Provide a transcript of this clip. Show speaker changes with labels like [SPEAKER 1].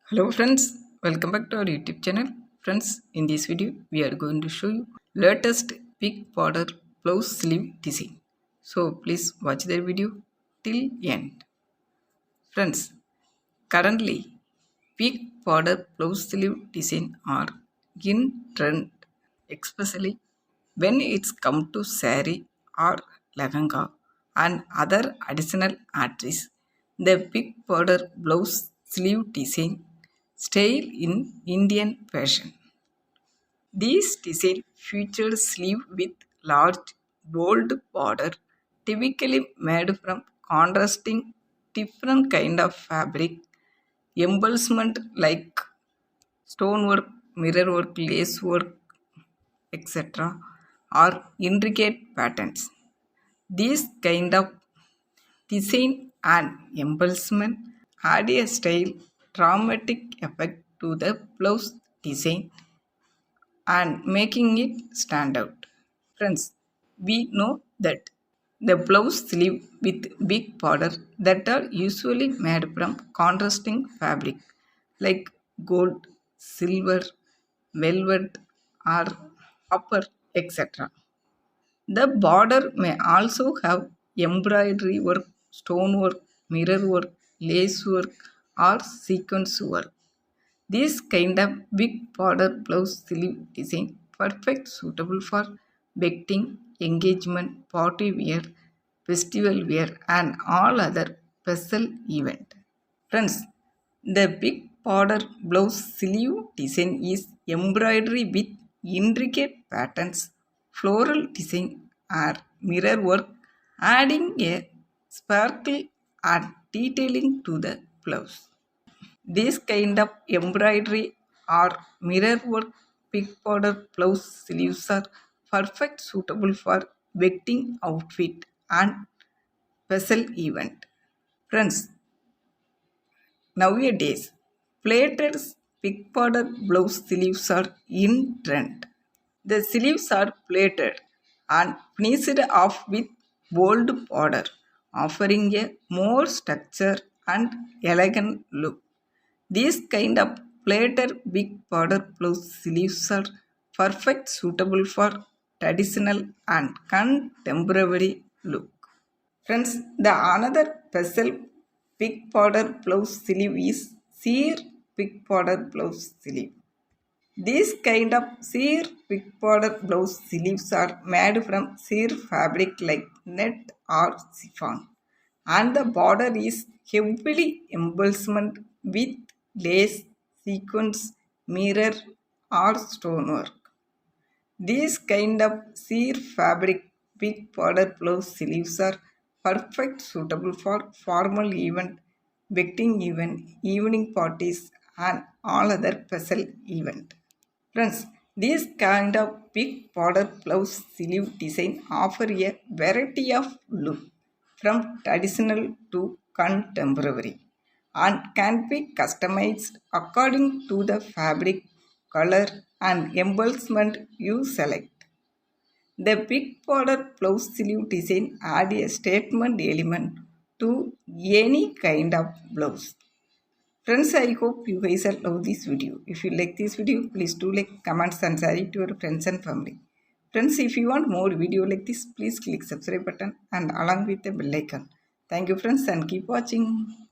[SPEAKER 1] Hello friends, welcome back to our YouTube channel. Friends, in this video we are going to show you latest big border blouse sleeve design. So please watch the video till end. Friends, currently big border blouse sleeve design are in trend, especially when it's come to sari or lehenga and other additional articles. The big border blouse sleeve design style in Indian fashion. These design featured sleeve with large bold border, typically made from contrasting different kind of fabric, embellishment like stonework, mirrorwork, lacework, etc., or intricate patterns. These kind of design and embellishment add a style dramatic effect to the blouse design and making it stand out. Friends, we know that the blouse sleeve with big border that are usually made from contrasting fabric like gold, silver, velvet, or copper, etc. The border may also have embroidery work, stonework, mirror work, lace work, or sequence work. This kind of big border blouse sleeve design perfect suitable for wedding, engagement, party wear, festival wear, and all other special event. Friends, the big border blouse sleeve design is embroidery with intricate patterns, floral design, or mirror work, adding a sparkle and detailing to the blouse. This kind of embroidery or mirror work big border blouse sleeves are perfect suitable for wedding outfit and special event. Friends, nowadays, plated big border blouse sleeves are in trend. The sleeves are plated and finished off with bold border, offering a more structure and elegant look. These kind of plated big border blouse sleeves are perfect suitable for traditional and contemporary look. Friends, the another special big border blouse sleeve is sheer big border blouse sleeve. These kind of sheer big border blouse sleeves are made from sheer fabric like net or chiffon, and the border is heavily embellishment with lace, sequins, mirror, or stonework. These kind of sheer fabric big border blouse sleeves are perfect suitable for formal event, wedding event, evening parties, and all other special event. Friends, these kind of big border blouse sleeve design offer a variety of look from traditional to contemporary and can be customized according to the fabric, color, and embellishment you select. The big border blouse sleeve design add a statement element to any kind of blouse. Friends, I hope you guys will love this video. If you like this video, please do like, comments and share it to your friends and family. Friends, if you want more video like this, please click subscribe button and along with the bell icon. Thank you friends and keep watching.